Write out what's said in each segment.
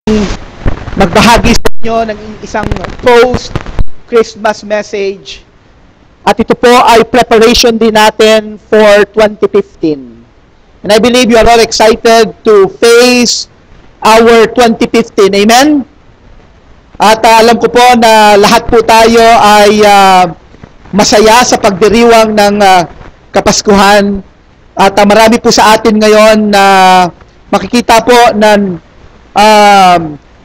magbahagi sa inyo ng isang post-Christmas message. At ito po ay preparation din natin for 2015. And I believe you are all excited to face our 2015. Amen? At alam ko po na lahat po tayo ay masaya sa pagdiriwang ng Kapaskuhan. At marami po sa atin ngayon na makikita po na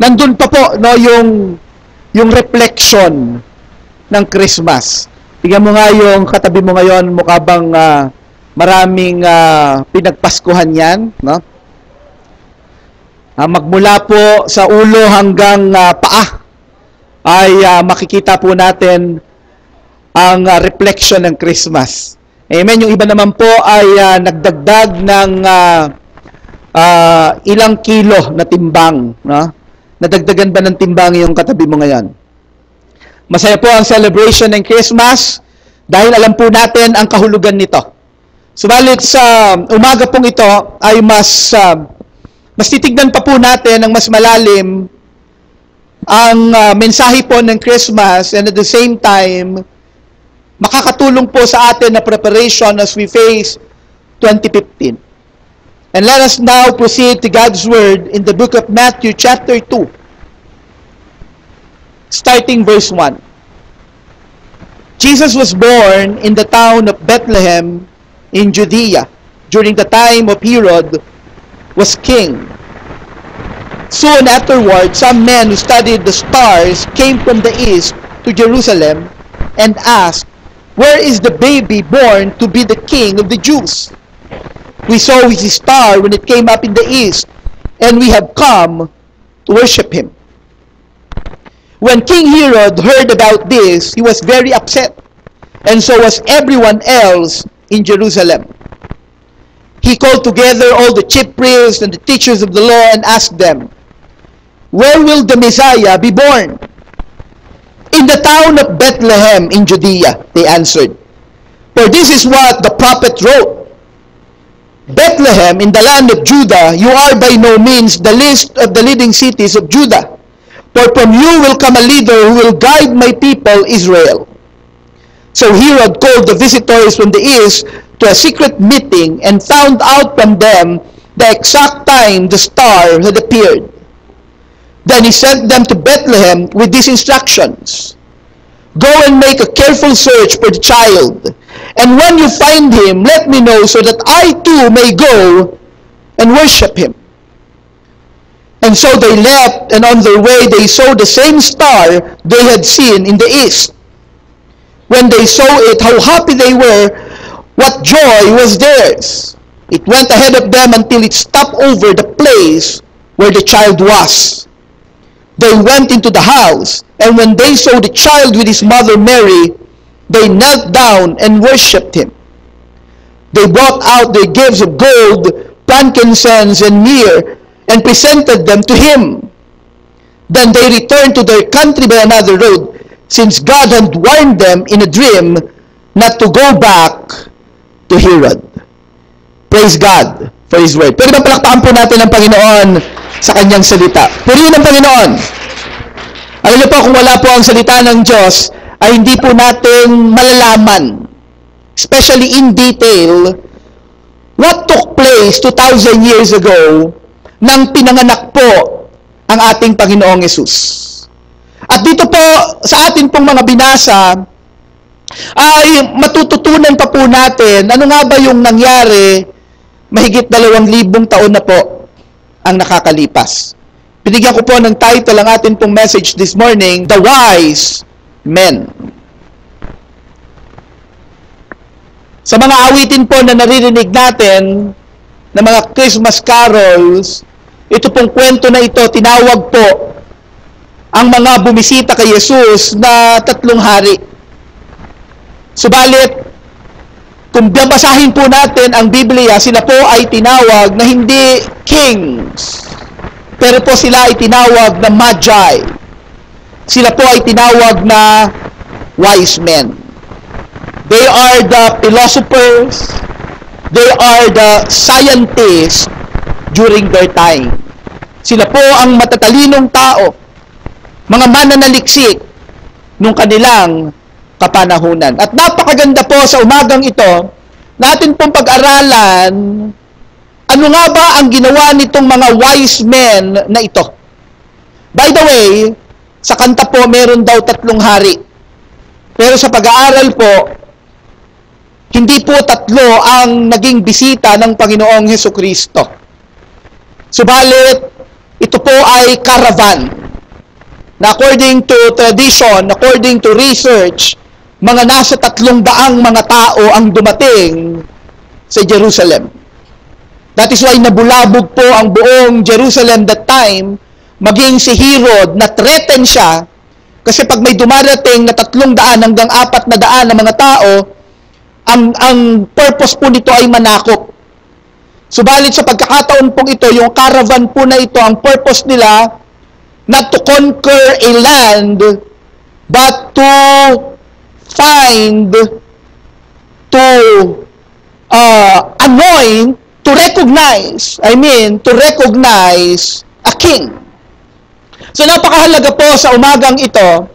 nandun pa po no yung reflection ng Christmas. Tingnan mo nga yung katabi mo ngayon, mukha bang maraming pinagpaskuhan yan, no? Magmula po sa ulo hanggang paa ay makikita po natin ang reflection ng Christmas. Amen. Yung iba naman po ay nagdagdag ng ilang kilo na timbang, no? Nadagdagan ba ng timbang yung katabi mo ngayon? Masaya po ang celebration ng Christmas dahil alam po natin ang kahulugan nito. Subalit sa umaga pong ito ay mas titignan pa po natin ng mas malalim ang mensahe po ng Christmas, and at the same time makakatulong po sa atin na preparation as we face 2015. And let us now proceed to God's Word in the book of Matthew chapter 2, starting verse 1. Jesus was born in the town of Bethlehem in Judea during the time of Herod was king. Soon afterward, some men who studied the stars came from the east to Jerusalem and asked, "Where is the baby born to be the king of the Jews? We saw his star when it came up in the east, and we have come to worship him." When King Herod heard about this, he was very upset, and so was everyone else in Jerusalem. He called together all the chief priests and the teachers of the law and asked them, "Where will the Messiah be born?" "In the town of Bethlehem in Judea," they answered. "For this is what the prophet wrote. Bethlehem in the land of Judah, you are by no means the least of the leading cities of Judah. For from you will come a leader who will guide my people Israel." So Herod called the visitors from the east to a secret meeting and found out from them the exact time the star had appeared. Then he sent them to Bethlehem with these instructions: "Go and make a careful search for the child. And when you find him, let me know so that I too may go and worship him." And so they left, and on their way they saw the same star they had seen in the east. When they saw it, how happy they were! What joy was theirs! It went ahead of them until it stopped over the place where the child was. They went into the house, and when they saw the child with his mother Mary, they knelt down and worshipped him. They brought out their gifts of gold, frankincense, and myrrh, and presented them to him. Then they returned to their country by another road, since God had warned them in a dream not to go back to Herod. Praise God for His Word. Pwede ba palakpakan po natin ang Panginoon sa Kanyang salita? Purihin ang Panginoon. Alam niyo po, kung wala po ang salita ng Diyos, ay hindi po natin malalaman, especially in detail, what took place 2,000 years ago nang pinanganak po ang ating Panginoong Hesus. At dito po, sa atin pong mga binasa, ay matututunan pa po natin ano nga ba yung nangyari mahigit 2,000 taon na po ang nakakalipas. Binigyan ko po ng title ang atin pong message this morning, The Wise Men. Sa mga awitin po na naririnig natin na mga Christmas carols, ito pong kwento na ito, tinawag po ang mga bumisita kay Jesus na 3 hari. Subalit, kung babasahin po natin ang Biblia, sila po ay tinawag na hindi kings, pero po sila ay tinawag na magi. Sila po ay tinawag na wise men. They are the philosophers, they are the scientists during their time. Sila po ang matatalinong tao, mga mananaliksik nung kanilang kapanahunan. At napakaganda po sa umagang ito, natin pong pag-aralan, ano nga ba ang ginawa nitong mga wise men na ito? By the way, sa kanta po, meron daw 3 hari. Pero sa pag-aaral po, hindi po 3 ang naging bisita ng Panginoong Hesukristo. Subalit, ito po ay caravan. Na according to tradition, according to research, mga nasa 300 mga tao ang dumating sa Jerusalem. That is why nabulabog po ang buong Jerusalem that time, maging si Herod, na-threaten siya, kasi pag may dumarating na 300 hanggang 400 na mga tao, ang purpose po nito ay manakop. Subalit sa pagkakataon pong ito, yung caravan po na ito, ang purpose nila, not to conquer a land, but to find, to anoint, to recognize a king. So napakahalaga po sa umagang ito,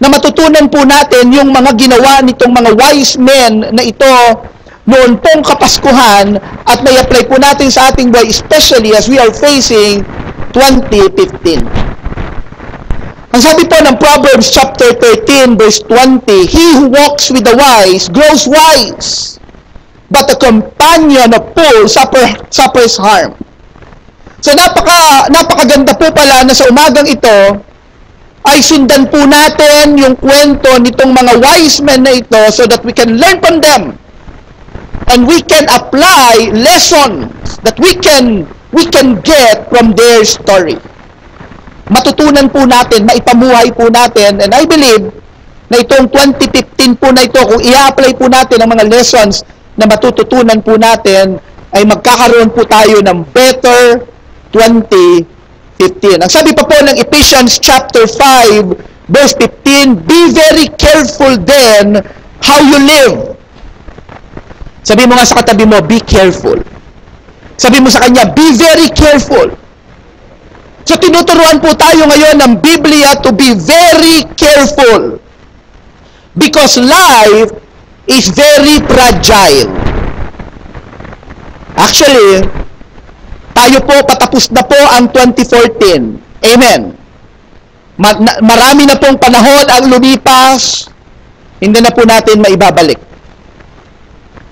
na matutunan po natin yung mga ginawa nitong mga wise men na ito noon pong Kapaskuhan at may apply po natin sa ating buhay, especially as we are facing 2015. Ang sabi po ng Proverbs chapter 13 verse 20, "He who walks with the wise grows wise, but a companion of fools suffers harm." So napakaganda po pala na sa umagang ito ay sundan po natin yung kwento nitong mga wise men na ito so that we can learn from them and we can apply lessons that we can get from their story. Matutunan po natin, maipamuhay po natin, and I believe na itong 2015 po na ito, kung i-apply po natin ang mga lessons na matututunan po natin, ay magkakaroon po tayo ng better 2015. Ang sabi pa po ng Ephesians chapter 5 verse 15, "Be very careful then how you live." Sabi mo nga sa katabi mo, be careful. Sabi mo sa kanya, be very careful. So tinuturuan po tayo ngayon ng Biblia to be very careful. Because life is very fragile. Actually, tayo po, patapos na po ang 2014. Amen. Marami na pong panahon ang lumipas, hindi na po natin maibabalik.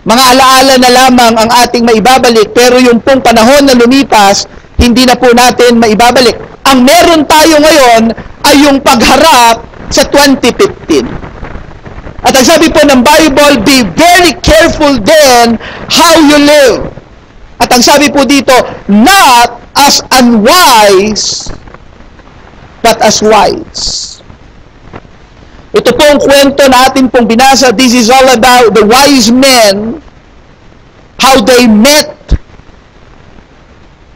Mga alaala na lamang ang ating maibabalik, pero yung pong panahon na lumipas, hindi na po natin maibabalik. Ang meron tayo ngayon ay yung pagharap sa 2015. At ang sabi po ng Bible, be very careful then how you live. At ang sabi po dito, not as unwise, but as wise. Ito pong kwento na atin pong binasa, this is all about the wise men, how they met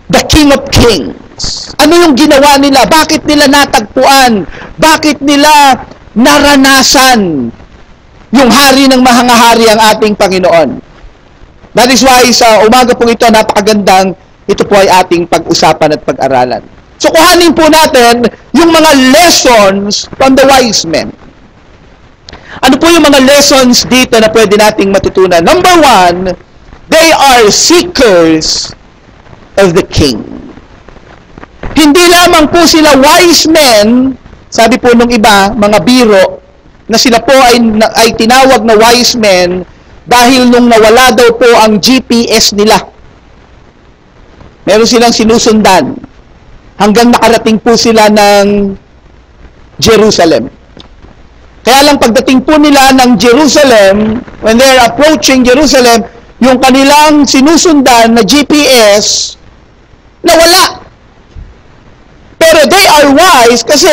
the King of Kings. Ano yung ginawa nila? Bakit nila natagpuan? Bakit nila naranasan yung hari ng mahangahari ang ating Panginoon? That is why sa umaga pong ito, napakagandang ito po ay ating pag-usapan at pag-aralan. So kuhanin po natin yung mga lessons from the wise men. Ano po yung mga lessons dito na pwede nating matutunan? Number 1, they are seekers of the king. Hindi lamang po sila wise men, sabi po nung iba, mga biro, na sila po ay tinawag na wise men dahil nung nawala daw po ang GPS nila. Meron silang sinusundan hanggang nakarating po sila ng Jerusalem. Kaya lang pagdating po nila ng Jerusalem, when they're approaching Jerusalem, yung kanilang sinusundan na GPS, nawala. Pero they are wise kasi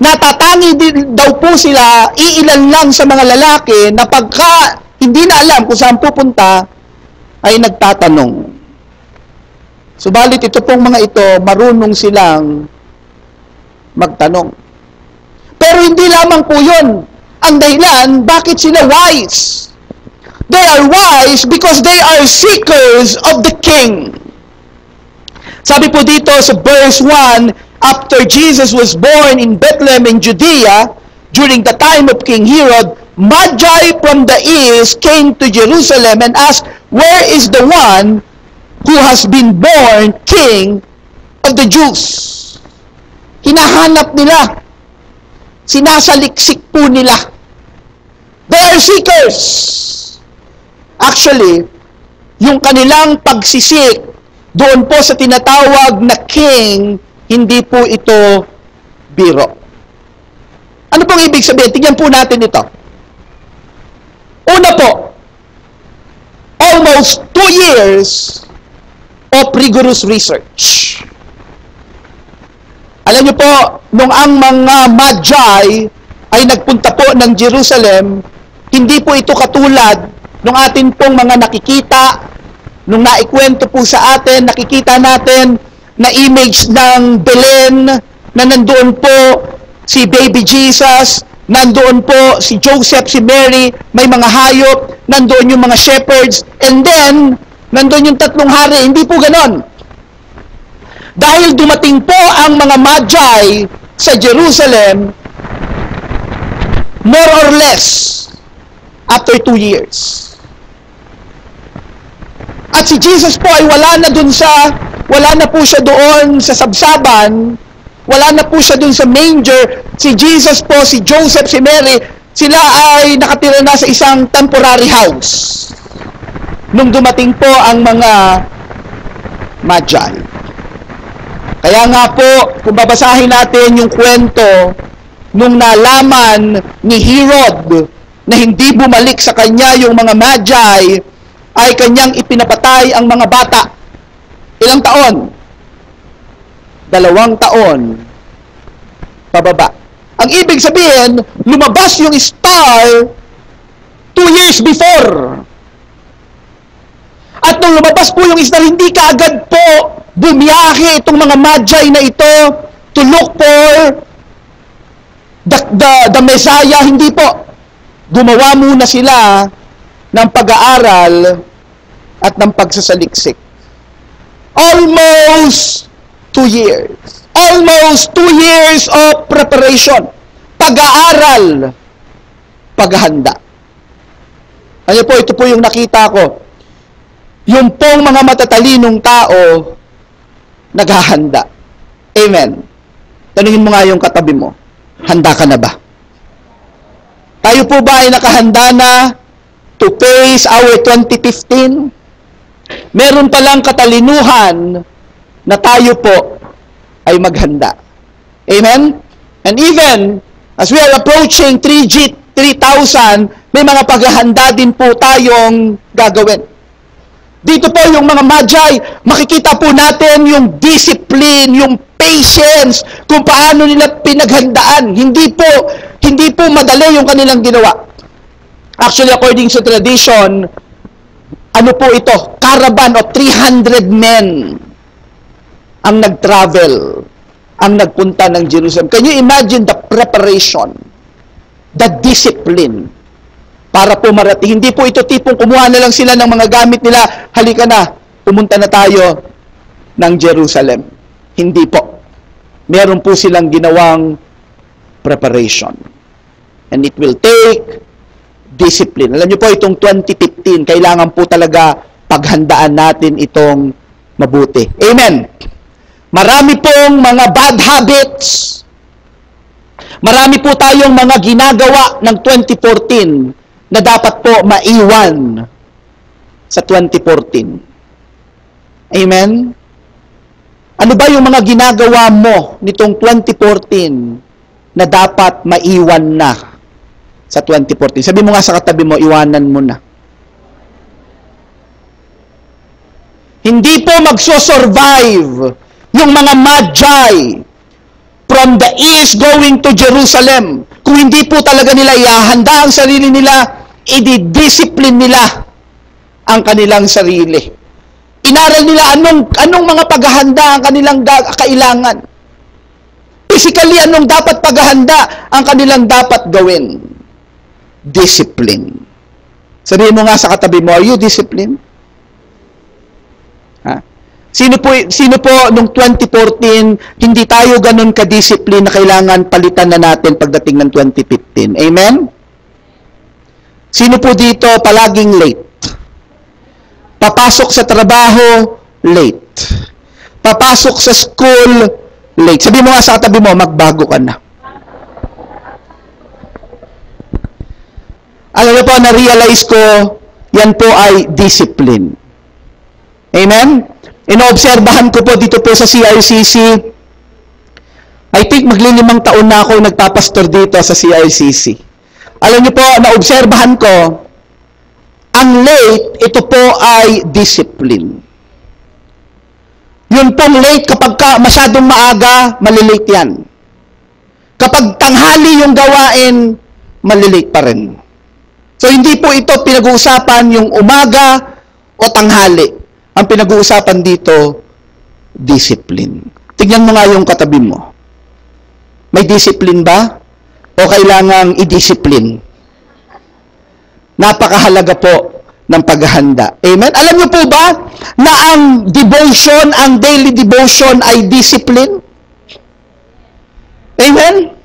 natatangi din daw po sila, iilan lang sa mga lalaki na pagka hindi na alam kung saan pupunta, ay nagtatanong. Subalit ito pong mga ito, marunong silang magtanong. Pero hindi lamang po yun ang dahilan bakit sila wise. They are wise because they are seekers of the king. Sabi po dito sa verse 1, after Jesus was born in Bethlehem in Judea, during the time of King Herod, Magi from the east came to Jerusalem and asked, where is the one who has been born King of the Jews? Hinahanap nila. Sinasaliksik po nila. They are seekers. Actually, yung kanilang pagsisik doon po sa tinatawag na king, hindi po ito biro. Ano pong ibig sabihin? Tingnan po natin ito. Una po, almost 2 years of rigorous research. Alam niyo po, nung ang mga Magi ay nagpunta po ng Jerusalem, hindi po ito katulad nung atin pong mga nakikita, nung naikwento po sa atin, nakikita natin na image ng Belen, na nandoon po si baby Jesus, nandoon po si Joseph, si Mary, may mga hayop, nandoon yung mga shepherds, and then, nandoon yung 3 hari. Hindi po ganon. Dahil dumating po ang mga Magi sa Jerusalem, more or less, after 2 years. At si Jesus po ay wala na po siya doon sa sabsaban, wala na po siya doon sa manger. Si Jesus po, si Joseph, si Mary, sila ay nakatira na sa isang temporary house nung dumating po ang mga Magi. Kaya nga po, kung babasahin natin yung kwento nung nalaman ni Herod na hindi bumalik sa kanya yung mga Magi, ay kanyang ipinapatay ang mga bata. Ilang taon? 2 taon pababa. Ang ibig sabihin, lumabas yung star 2 years before. At nung lumabas po yung star, hindi kaagad po bumiyahe itong mga Magi na ito to look for the Messiah. Hindi po. Gumawa muna sila ng pag-aaral at ng pagsasaliksik. Almost 2 years. Almost 2 years of preparation. Pag-aaral. Paghahanda. Ano po, ito po yung nakita ko. Yung pong mga matatalinong tao, naghahanda. Amen. Tanungin mo nga yung katabi mo. Handa ka na ba? Tayo po ba ay nakahanda na to face our 2015? Meron palang katalinuhan na tayo po ay maghanda. Amen? And even as we are approaching 3G 3000, may mga paghahanda din po tayong gagawin. Dito po yung mga Magi, makikita po natin yung discipline, yung patience, kung paano nila pinaghandaan. Hindi po madali yung kanilang ginawa. Actually, according sa tradition, ano po ito? Caravan of 300 men ang nag-travel, ang nagpunta ng Jerusalem. Can you imagine the preparation, the discipline, para po marating? Hindi po ito tipong kumuha na lang sila ng mga gamit nila, halika na, pumunta na tayo ng Jerusalem. Hindi po. Meron po silang ginawang preparation. And it will take discipline. Alam niyo po, itong 2015, kailangan po talaga paghandaan natin itong mabuti. Amen. Marami pong mga bad habits. Marami po tayong mga ginagawa ng 2014 na dapat po maiwan sa 2014. Amen? Ano ba yung mga ginagawa mo nitong 2014 na dapat maiwan na sa 2014? Sabi mo nga sa katabi mo, iwanan mo na. Hindi po magso-survive yung mga Magi from the east going to Jerusalem kung hindi po talaga nila ihahanda ang sarili nila, i-discipline nila ang kanilang sarili. Inaral nila anong mga paghahanda ang kanilang kailangan. Physically, anong dapat paghahanda ang kanilang dapat gawin. Discipline. Sabihin mo nga sa katabi mo, are you disciplined? Ha? Sino po nung 2014, hindi tayo ganun ka-discipline na kailangan palitan na natin pagdating ng 2015? Amen? Sino po dito palaging late? Papasok sa trabaho, late. Papasok sa school, late. Sabi mo nga sa katabi mo, magbago ka na. Alam niyo po, na-realize ko, yan po ay discipline. Amen? Inoobserbahan ko po dito po sa CRCC, I think maglilimang taon na ako nagpapastor dito sa CRCC. Alam niyo po, naobserbahan ko, ang late, ito po ay discipline. Yun pong late, kapag masyadong maaga, malilate yan. Kapag tanghali yung gawain, malilate pa rin. So, hindi po ito pinag-uusapan yung umaga o tanghali. Ang pinag-uusapan dito, discipline. Tignan mo nga yung katabi mo. May discipline ba? O kailangang i-discipline? Napakahalaga po ng paghahanda. Amen? Alam niyo po ba na ang devotion, ang daily devotion ay discipline? Amen?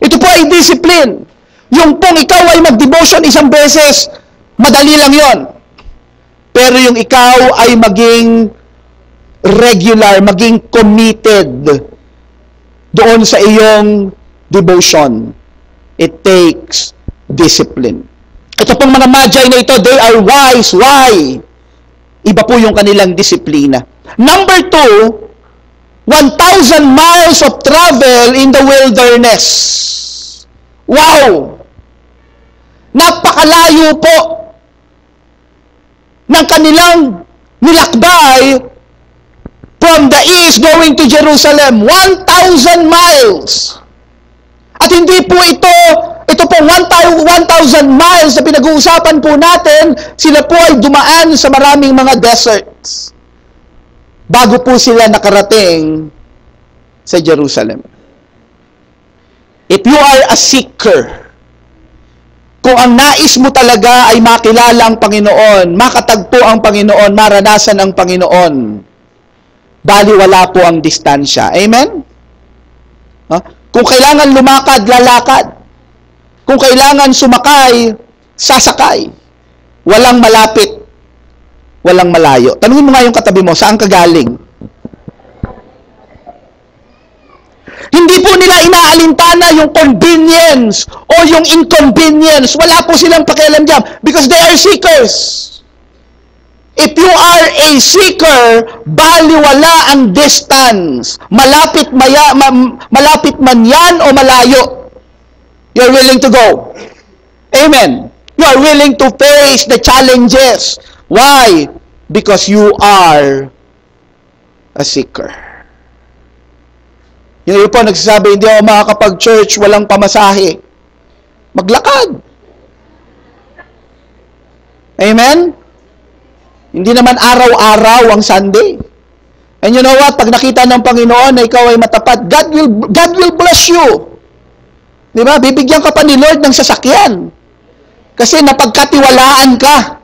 Ito po ay discipline. Yung pong ikaw ay mag-devotion isang beses, madali lang yon. Pero yung ikaw ay maging regular, maging committed doon sa iyong devotion, it takes discipline. Ito pong mga magi na ito, they are wise. Why? Iba po yung kanilang disiplina. Number 2, 1,000 miles of travel in the wilderness. Wow! Napakalayo po ng kanilang nilakbay from the east going to Jerusalem. 1,000 miles. At hindi po ito po 1,000 miles na pinag-uusapan po natin, sila po ay dumaan sa maraming mga deserts bago po sila nakarating sa Jerusalem. If you are a seeker, kung ang nais mo talaga ay makilala ang Panginoon, makatagpo ang Panginoon, maranasan ang Panginoon, baliwala po ang distansya. Amen? Kung kailangan lumakad, lalakad. Kung kailangan sumakay, sasakay. Walang malapit, walang malayo. Tanungin mo nga yung katabi mo, saan ka galing? Hindi po nila inaalintana yung convenience o yung inconvenience. Wala po silang pakialam dyan because they are seekers. If you are a seeker, baliwala ang distance. Malapit man yan o malayo. You're willing to go. Amen. You are willing to face the challenges. Why? Because you are a seeker. Yung iba po nagsasabi, hindi ako makakapag-church, walang pamasahe. Maglakad. Amen? Hindi naman araw-araw ang Sunday. And you know what? Pag nakita ng Panginoon na ikaw ay matapat, God will bless you. Di ba? Bibigyan ka pa ni Lord ng sasakyan. Kasi napagkatiwalaan ka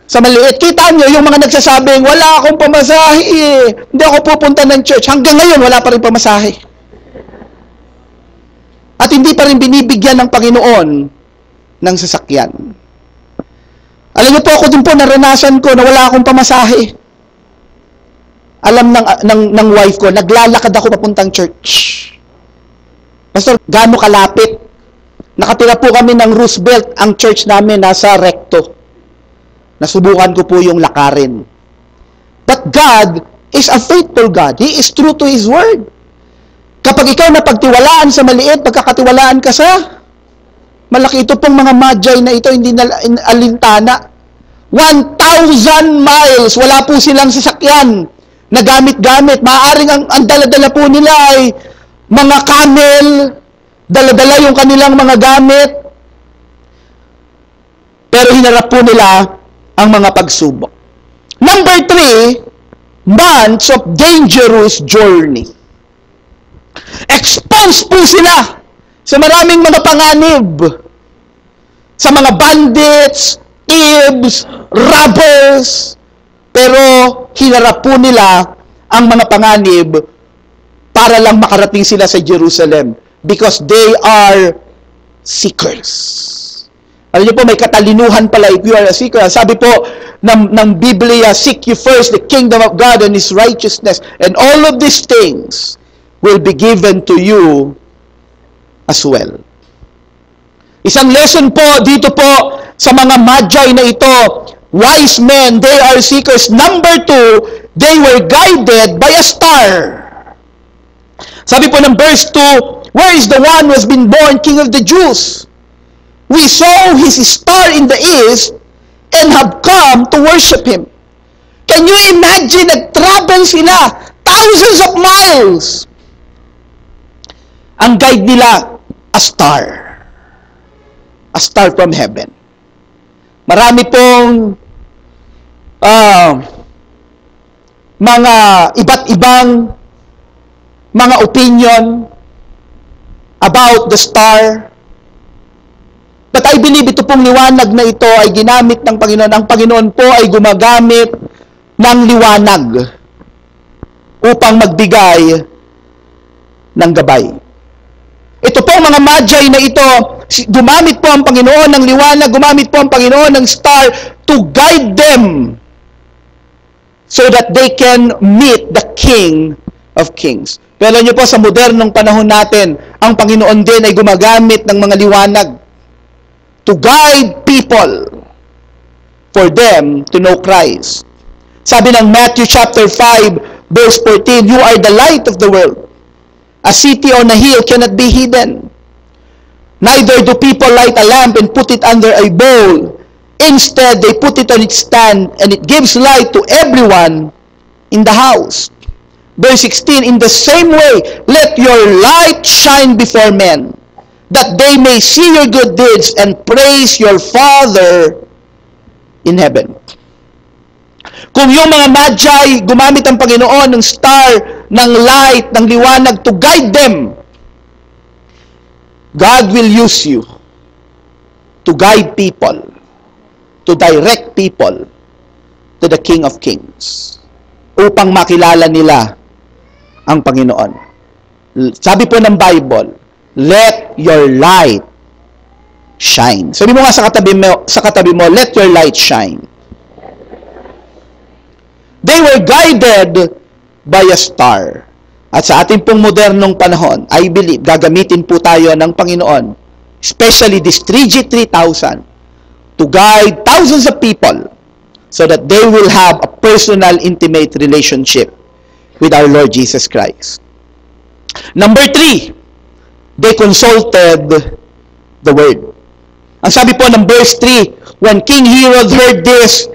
sa maliit. Kita nyo, yung mga nagsasabing, wala akong pamasahe, hindi ako pupunta ng church. Hanggang ngayon, wala pa rin pamasahe. At hindi pa rin binibigyan ng Panginoon ng sasakyan. Alam niyo po, ako din po, naranasan ko na wala akong pamasahe. Alam ng wife ko, naglalakad ako papuntang church. Pastor, gaano kalapit? Nakatira po kami ng Roosevelt, ang church namin nasa Recto. Nasubukan ko po yung lakarin. But God is a faithful God. He is true to His word. Kapag ikaw napagtiwalaan sa maliit, pagkakatiwalaan ka sa malaki. Ito pong mga magi na ito, hindi na alintana. 1,000 miles, wala po silang sasakyan na gamit-gamit. Maaaring ang dala-dala po nila ay mga camel, dala-dala yung kanilang mga gamit. Pero hinarap po nila ang mga pagsubok. Number 3, months of dangerous journey. Exposed po sila sa maraming mga panganib, sa mga bandits, thieves, robbers, Pero hinarap po nila ang mga panganib para lang makarating sila sa Jerusalem because they are seekers. Alam niyo po, may katalinuhan pala if you are a seeker. Sabi po ng Biblia, seek you first the kingdom of God and His righteousness, and all of these things will be given to you as well. Isang lesson po dito po sa mga magi na ito, wise men, they are seekers. Number 2, they were guided by a star. Sabi po ng verse 2, where is the one who has been born King of the Jews? We saw his star in the east and have come to worship him. Can you imagine, nag-travel sila thousands of miles. Ang guide nila, a star. A star from heaven. Marami pong mga iba't ibang mga opinion about the star. But I believe ito pong liwanag na ito ay ginamit ng Panginoon. Ang Panginoon po ay gumagamit ng liwanag upang magbigay ng gabay. Ito pong mga magi na ito, gumamit po ang Panginoon ng liwanag, gumamit po ang Panginoon ng star to guide them so that they can meet the King of Kings. Pero alam niyo po, sa modernong panahon natin, ang Panginoon din ay gumagamit ng mga liwanag to guide people for them to know Christ. Sabi ng Matthew chapter 5, verse 14, you are the light of the world. A city on a hill cannot be hidden. Neither do people light a lamp and put it under a bowl. Instead, they put it on its stand, and it gives light to everyone in the house. Verse 16, in the same way, let your light shine before men, that they may see your good deeds and praise your Father in heaven. Kung yung mga magi, gumamit ang Panginoon ng star, ng light, ng liwanag to guide them, God will use you to guide people, to direct people to the King of Kings, upang makilala nila ang Panginoon. Sabi po ng Bible, let your light shine. Sabi mo nga sa katabi mo, let your light shine. They were guided by a star. At sa ating pong modernong panahon, I believe, gagamitin po tayo ng Panginoon, especially this 3G3000, to guide thousands of people so that they will have a personal, intimate relationship with our Lord Jesus Christ. Number 3, they consulted the Word. Ang sabi po ng verse 3, when King Herod heard this,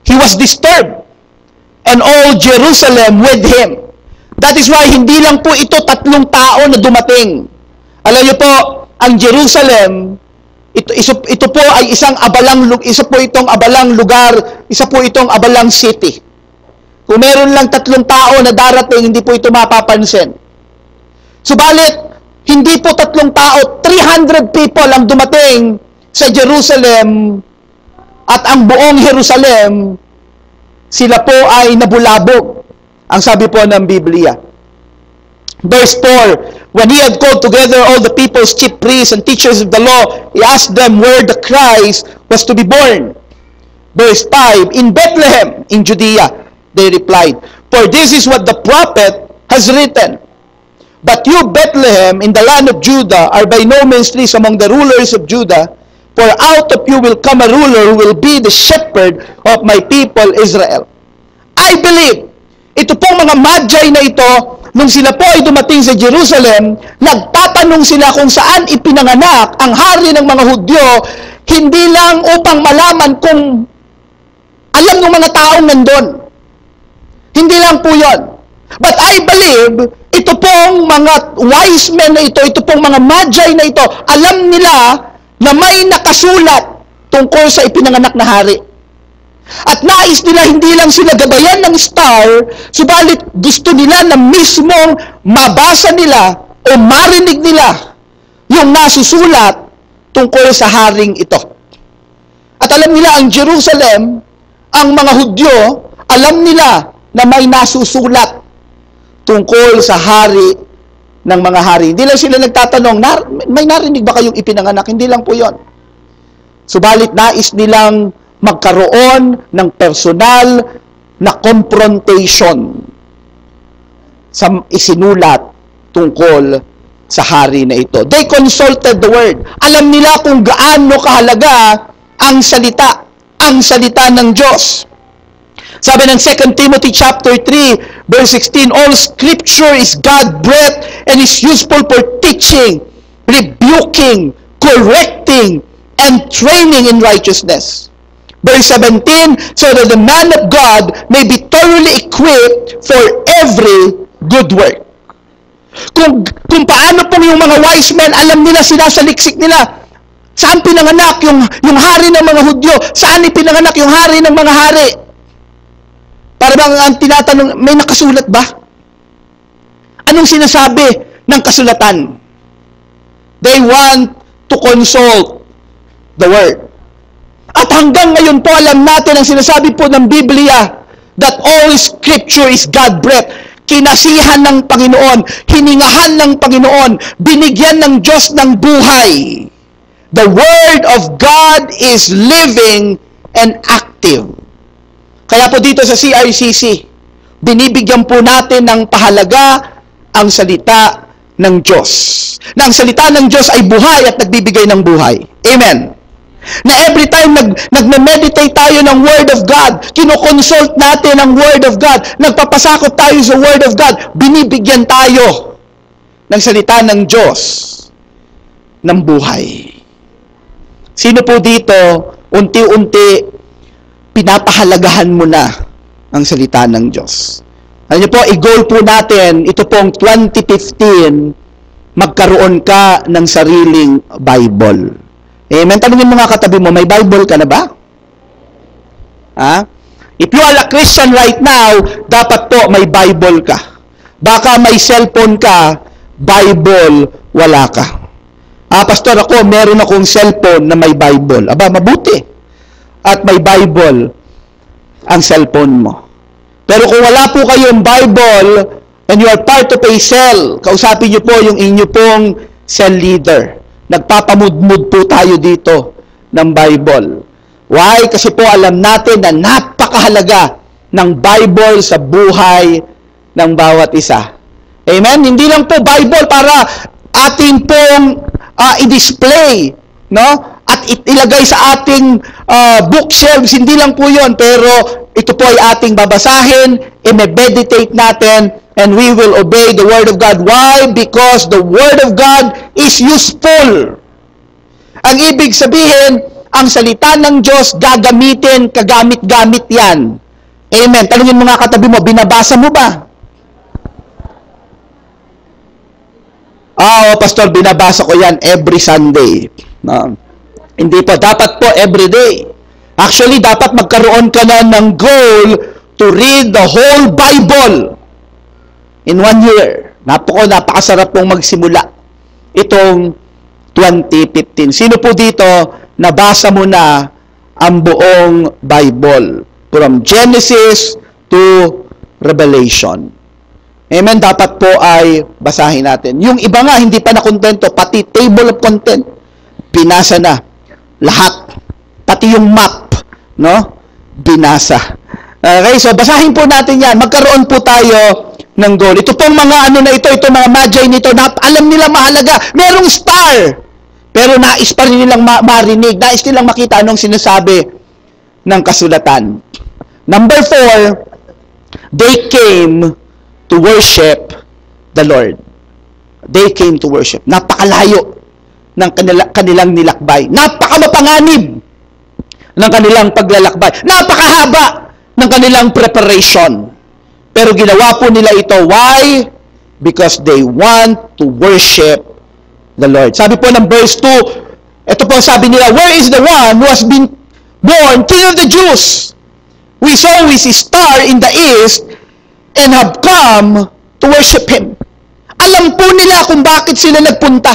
he was disturbed, and all Jerusalem with him. That is why hindi lang po ito 3 tao na dumating. Alam niyo po, ang Jerusalem, ito po ay isa po itong abalang lugar, isa po itong abalang city. Kung meron lang 3 tao na darating, hindi po ito mapapansin. Subalit, hindi po 3 tao, 300 people ang dumating sa Jerusalem, at ang buong Jerusalem, sila po ay nabulabog. Ang sabi po ng Biblia. Verse 4, when he had called together all the people's chief priests and teachers of the law, he asked them where the Christ was to be born. Verse 5, in Bethlehem, in Judea, they replied, for this is what the prophet has written. But you, Bethlehem, in the land of Judah, are by no means least among the rulers of Judah, for out of you will come a ruler who will be the shepherd of my people Israel. I believe, ito pong mga magi na ito, nung sila po ay dumating sa Jerusalem, nagtatanong sila kung saan ipinanganak ang hari ng mga Hudyo, hindi lang upang malaman kung alam ng mga taong nandun. Hindi lang po yon. But I believe, ito pong mga wise men na ito pong mga magi na ito, alam nila na may nakasulat tungkol sa ipinanganak na hari. At nais nila hindi lang sila gabayan ng star, subalit gusto nila na mismong mabasa nila o marinig nila yung nasusulat tungkol sa haring ito. At alam nila ang Jerusalem, ang mga Hudyo, Alam nila na may nasusulat tungkol sa hari ng mga hari. Hindi lang sila nagtatanong, may narinig ba kayong ipinanganak? Hindi lang po yon. Subalit nais nilang magkaroon ng personal na confrontation sa isinulat tungkol sa hari na ito. They consulted the word. Alam nila kung gaano kahalaga ang salita ng Diyos. Sabi ng 2 Timothy chapter 3, verse 16, all scripture is God-breathed and is useful for teaching, rebuking, correcting, and training in righteousness. Verse 17, so that the man of God may be thoroughly equipped for every good work. Kung paano pong yung mga wise men, alam nila, sinasaliksik nila, saan pinanganak yung hari ng mga Hudyo? Saan pinanganak yung hari ng mga hari? Para bang ang tinatanong, may nakasulat ba? Anong sinasabi ng kasulatan? They want to consult the Word. At hanggang ngayon po, alam natin ang sinasabi po ng Biblia that all Scripture is God-breathed. Kinasihan ng Panginoon, hiningahan ng Panginoon, binigyan ng Diyos ng buhay. The Word of God is living and active. Kaya po dito sa CRCC, binibigyan po natin ng pahalaga ang salita ng Diyos. Na ang salita ng Diyos ay buhay at nagbibigay ng buhay. Amen. Na every time nagme-meditate tayo ng Word of God, kinoconsult natin ang Word of God, nagpapasakop tayo sa Word of God, binibigyan tayo ng salita ng Diyos ng buhay. Sino po dito, unti-unti, pinapahalagahan mo na ang salita ng Diyos? Alam niyo po, i-goal po natin, ito pong 2015, magkaroon ka ng sariling Bible. Amen. Tanungin mo nga katabi mo, may Bible ka na ba? Ha? If you are a Christian right now, dapat po may Bible ka. Baka may cellphone ka, Bible, wala ka. Pastor, ako, meron akong cellphone na may Bible. Aba, mabuti. At may Bible ang cellphone mo. Pero kung wala po kayong Bible and you are part of a cell, kausapin niyo po yung inyo pong cell leader. Nagpapamudmud po tayo dito ng Bible. Why? Kasi po alam natin na napakahalaga ng Bible sa buhay ng bawat isa. Amen? Hindi lang po Bible para atin pong i-display, no? At ilagay sa ating bookshelves, hindi lang po yon, pero ito po ay ating babasahin, i-meditate natin, and we will obey the Word of God. Why? Because the Word of God is useful. Ang ibig sabihin, ang salita ng Diyos gagamitin, kagamit-gamit yan. Amen. Tanungin mo nga katabi mo, binabasa mo ba? Pastor, binabasa ko yan every Sunday. No. Hindi po. Dapat po every day. Actually, dapat magkaroon ka na ng goal to read the whole Bible in 1 year. Napakasarap pong magsimula itong 2015. Sino po dito nabasa mo na ang buong Bible? From Genesis to Revelation. Amen? Dapat po ay basahin natin. Yung iba nga, hindi pa nakontento, pati table of content, binasa na. Lahat. Pati yung map, no? Binasa. Okay, so basahin po natin yan. Magkaroon po tayo ng goal. Ito pong mga ano na ito mga magi nito, na alam nila mahalaga. Merong star. Pero nais pa rin nilang marinig. Nais nilang makita anong sinasabi ng kasulatan. Number 4, they came to worship the Lord. They came to worship. Napakalayo ng kanilang nilakbay. Napakamapanganib ng kanilang paglalakbay. Napakahaba ng kanilang preparation. Pero ginawa po nila ito. Why? Because they want to worship the Lord. Sabi po ng verse 2, ito po sabi nila, where is the one who has been born King of the Jews? We saw his star in the east and have come to worship Him. Alam po nila kung bakit sila nagpunta.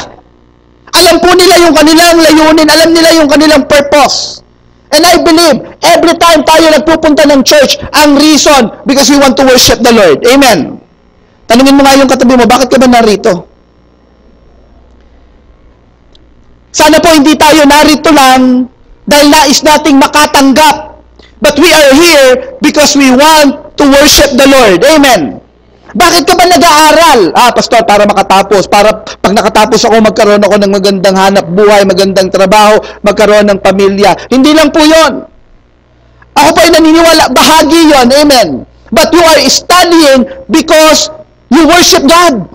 Alam po nila yung kanilang layunin. Alam nila yung kanilang purpose. And I believe, every time tayo nagpupunta ng church, ang reason, because we want to worship the Lord. Amen. Tanungin mo nga yung katabi mo, bakit ka ba narito? Sana po hindi tayo narito lang dahil nais nating makatanggap. But we are here because we want to worship the Lord. Amen. Bakit ka ba nag-aaral? Pastor, para makatapos. Para pag nakatapos ako, magkaroon ako ng magandang hanap buhay, magandang trabaho, magkaroon ng pamilya. Hindi lang po yun. Ako po ay naniniwala, bahagi yun. Amen. But you are studying because you worship God.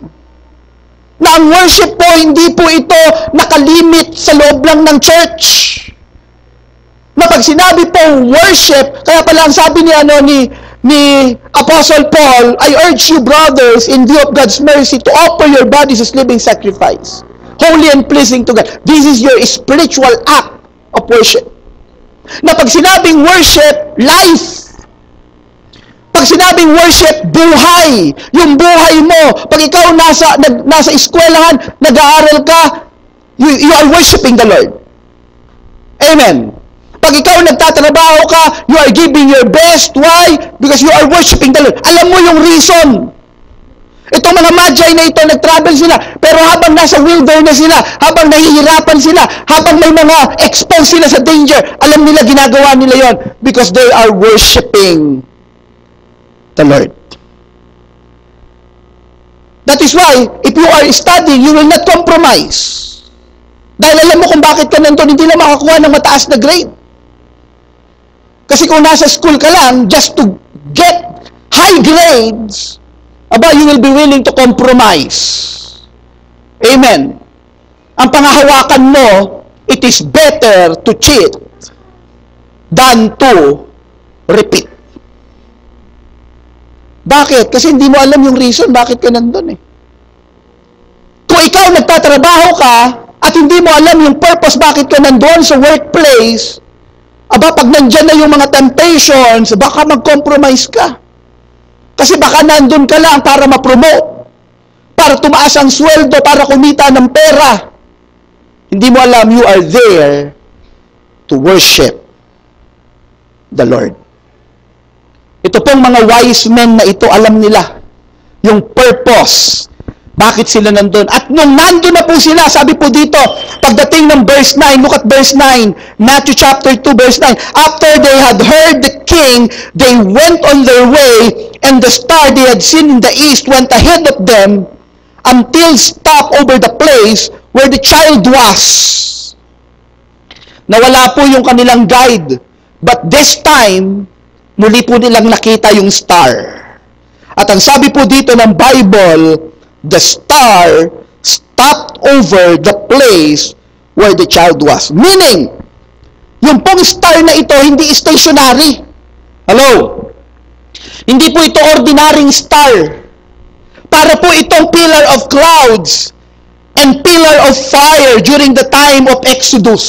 Na ang worship po, hindi po ito nakalimit sa loob lang ng church. Na pag sinabi po worship, kaya pala ang sabi ni Apostle Paul, I urge you, brothers, in view of God's mercy, to offer your bodies as living sacrifice, holy and pleasing to God. This is your spiritual act of worship. Na pag sinabing worship, life. Pag sinabing worship, buhay. Yung buhay mo, pag ikaw nasa eskwelahan, nag-aaral ka, you are worshiping the Lord. Amen. Pag ikaw nagtatrabaho ka, you are giving your best. Why? Because you are worshiping the Lord. Alam mo yung reason. Itong mga magi na ito, nag-travel sila. Pero habang nasa wilderness sila, habang nahihirapan sila, habang may mga exposed sila sa danger, alam nila, ginagawa nila yon because they are worshiping the Lord. That is why, if you are studying, you will not compromise. Dahil alam mo kung bakit ka nandun, hindi lang makakuha ng mataas na grade. Kasi kung nasa school ka lang, just to get high grades, you will be willing to compromise. Amen. Ang pangahawakan mo, it is better to cheat than to repeat. Bakit? Kasi hindi mo alam yung reason bakit ka nandun eh. Kung ikaw nagtatrabaho ka, at hindi mo alam yung purpose bakit ka nandun sa workplace, pag nandyan na yung mga temptations, baka mag-compromise ka. Kasi baka nandun ka lang para ma-promote, para tumaas ang sweldo, para kumita ng pera. Hindi mo alam, you are there to worship the Lord. Ito pong mga wise men na ito, alam nila yung purpose. Bakit sila nandun? At nung nandun na po sila, sabi po dito, pagdating ng verse 9, look at verse 9, Matthew chapter 2, verse 9, after they had heard the king, they went on their way, and the star they had seen in the east went ahead of them, until stopped over the place where the child was. Nawala po yung kanilang guide, but this time, muli po nilang nakita yung star. At ang sabi po dito ng Bible, the star stopped over the place where the child was. Meaning, yung pong star na ito, hindi stationary. Hello? Hindi po ito ordinaryong star. Para po itong pillar of clouds and pillar of fire during the time of Exodus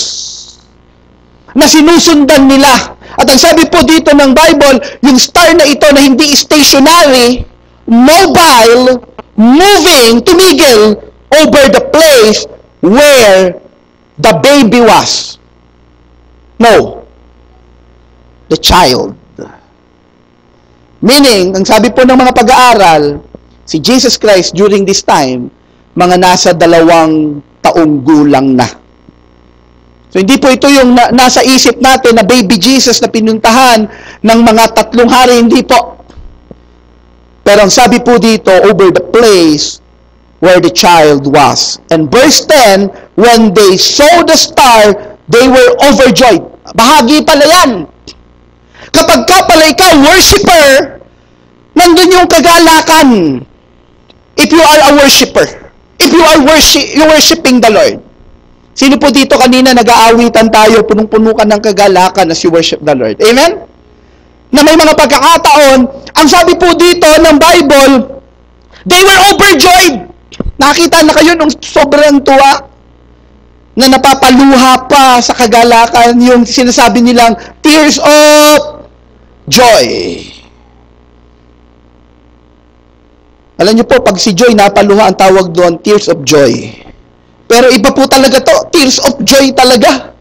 na sinusundan nila. At ang sabi po dito ng Bible, yung star na ito na hindi stationary, mobile, moving, tumigil over the place where the baby was. No. The child. Meaning, ang sabi po ng mga pag-aaral, si Jesus Christ during this time, mga nasa 2 taong gulang na. So, hindi po ito yung nasa isip natin na baby Jesus na pinuntahan ng mga 3 hari, hindi po. Pero ang sabi po dito, over the place where the child was. And verse 10, when they saw the star, they were overjoyed. Bahagi pala yan. Kapag ka pala ikaw, worshiper, nandun yung kagalakan. If you are a worshiper. If you are worshiping the Lord. Sino po dito kanina nag-aawitan tayo, punong-puno ka ng kagalakan as you worship the Lord? Amen? Na may mga pagkakataon, ang sabi po dito ng Bible, they were overjoyed. Nakita na kayo nung sobrang tuwa na napapaluha pa sa kagalakan, yung sinasabi nilang tears of joy. Alam niyo po, pag si Joy napaluha, ang tawag doon, tears of joy. Pero iba po talaga to, tears of joy talaga.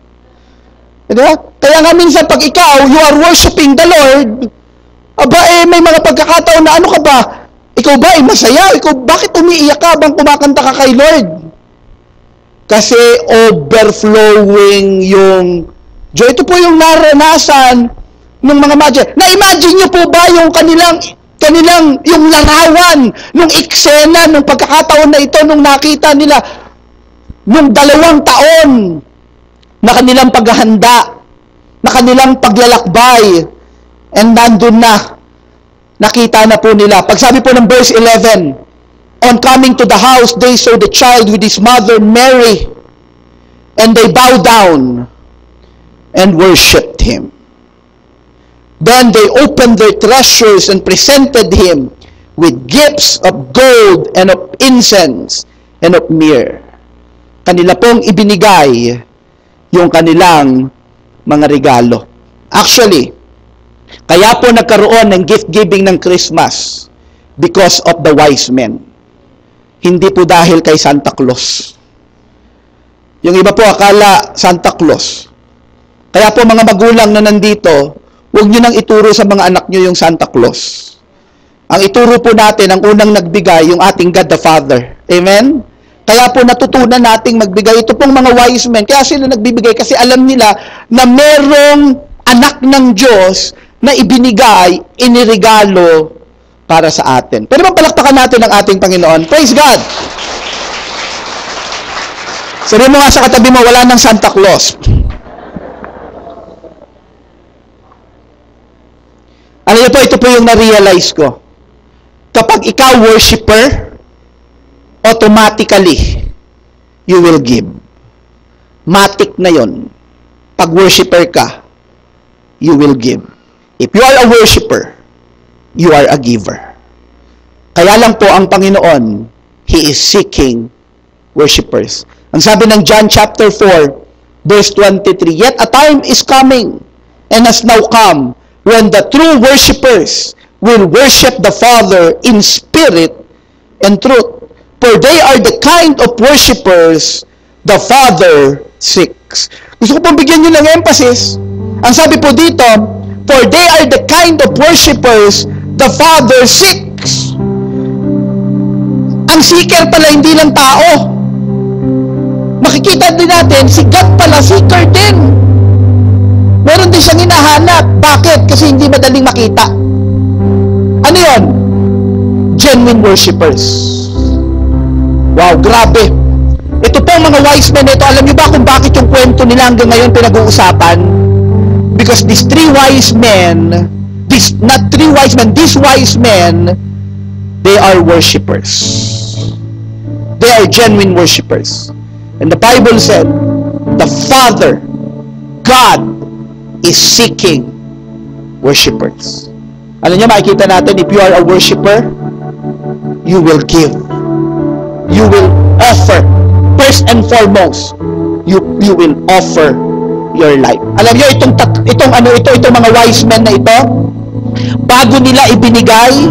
Diba? Kaya nga minsan pag ikaw, you are worshiping the Lord, aba may mga pagkakataon na ano ka ba? Ikaw ba ay masaya? Ikaw, bakit umiiyak ka bang kumakanta ka kay Lord? Kasi overflowing yung joy. Ito po yung naranasan ng mga magi. Na-imagine nyo po ba yung kanilang yung larawan, nung eksena, nung pagkakataon na ito, nung nakita nila, nung 2 taon na kanilang paghahanda, na kanilang paglalakbay, and nandun na, nakita na po nila. Pagsabi po ng verse 11, on coming to the house, they saw the child with his mother Mary, and they bowed down and worshipped him. Then they opened their treasures and presented him with gifts of gold and of incense and of myrrh. Kanila pong ibinigay yung kanilang mga regalo. Actually, kaya po nagkaroon ng gift-giving ng Christmas because of the wise men. Hindi po dahil kay Santa Claus. Yung iba po akala Santa Claus. Kaya po mga magulang na nandito, huwag nyo nang ituro sa mga anak nyo yung Santa Claus. Ang ituro po natin, ang unang nagbigay, yung ating God the Father. Amen? Kaya po natutunan nating magbigay. Ito pong mga wise men, kaya sila nagbibigay kasi alam nila na merong anak ng Diyos na ibinigay, iniregalo para sa atin. Pero palakpakan natin ang ating Panginoon. Praise God! Sabi mo nga sa katabi mo, wala nang Santa Claus. Alam niyo po, ito po yung na-realize ko. Kapag ikaw worshiper, automatically, you will give. Matik na yon. Pag worshiper ka, you will give. If you are a worshiper, you are a giver. Kaya lang po ang Panginoon, He is seeking worshipers. Ang sabi ng John chapter 4, verse 23, yet a time is coming, and has now come, when the true worshipers will worship the Father in spirit and truth. For they are the kind of worshipers the Father seeks. Gusto ko pong bigyan nyo ng emphasis. Ang sabi po dito, for they are the kind of worshipers the Father seeks. Ang seeker pala hindi lang tao. Makikita din natin, si God pala seeker din. Meron din siyang hinahanap. Bakit? Kasi hindi madaling makita. Ano yun? Genuine worshipers. Wow, grabe. Ito po mga wise men ito. Alam niyo ba kung bakit yung kwento nila hanggang ngayon pinag-uusapan? Because these wise men, these wise men, they are worshipers. They are genuine worshipers. And the Bible said, the Father, God, is seeking worshipers. Alam niyo, makikita natin, if you are a worshiper, you will give. You will offer. First and foremost, you will offer your life. Alam niyo, itong mga wise men na ito, bago nila ibinigay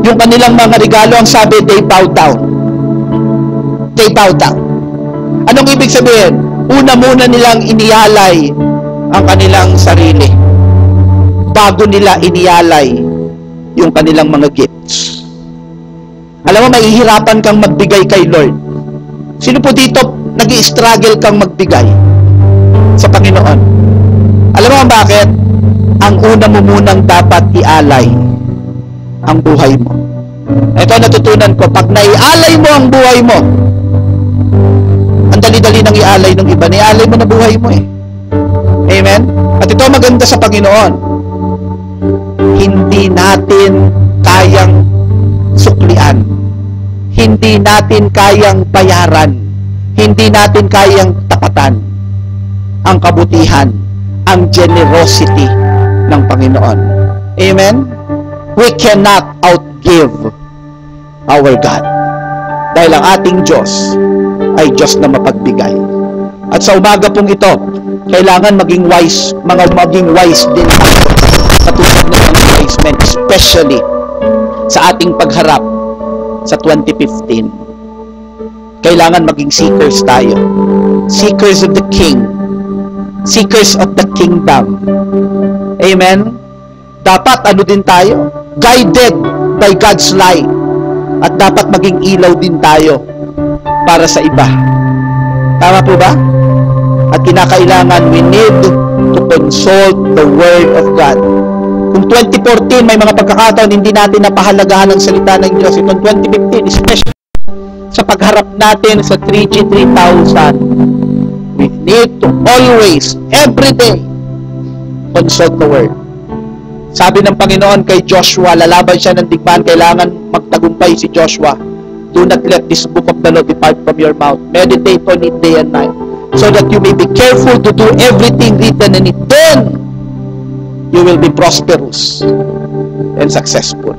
yung kanilang mga regalo, ang sabi, they bow down. They bow down. Anong ibig sabihin? Una muna nilang inialay ang kanilang sarili bago nila inialay yung kanilang mga gifts. Alam mo, mahihirapan kang magbigay kay Lord. Sino po dito nag-i-struggle kang magbigay sa Panginoon? Alam mo bakit? Ang una mo munang dapat ialay ang buhay mo. Ito natutunan ko, pag naialay mo ang buhay mo, ang dali-dali nang ialay ng iba, naialay mo na buhay mo eh. Amen? At ito maganda sa Panginoon. Hindi natin kayang suklian. Hindi natin kayang bayaran. Hindi natin kayang tapatan ang kabutihan, ang generosity ng Panginoon. Amen? We cannot outgive our God. Dahil ang ating Diyos ay Diyos na mapagbigay. At sa umaga pong ito, kailangan maging wise din tayo katulad ng mga wise men, especially sa ating pagharap sa 2015. Kailangan maging seekers tayo. Seekers of the King. seekers of the kingdom. Amen? Dapat ano din tayo? Guided by God's light. At dapat maging ilaw din tayo para sa iba. Tama po ba? At kinakailangan, we need to consult the Word of God. Kung 2014, may mga pagkakataon, hindi natin napahalagahan ang salita ng Diyos. Itong 2015, especially sa pagharap natin sa 3G 3000, we need to always, every day, consult the Word. Sabi ng Panginoon kay Joshua, lalaban siya ng digmaan, kailangan magtagumpay si Joshua. Do not let this book of the law depart from your mouth. Meditate on it day and night, so that you may be careful to do everything written in it. Then, you will be prosperous and successful.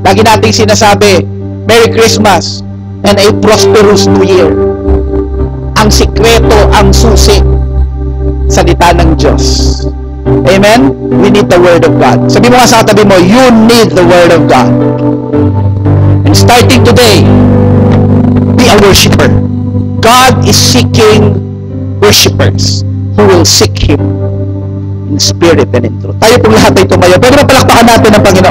Lagi nating sinasabi, Merry Christmas and a prosperous New Year. Ang sikreto, ang susi, salita ng Diyos. Amen? We need the Word of God. Sabi mo nga sa katabi mo, you need the Word of God. And starting today, be a worshiper. God is seeking worshipers who will seek Him in spirit and in truth. Tayo pong lahat ay tumayo. Pwede ba palakpakan natin ang Panginoon?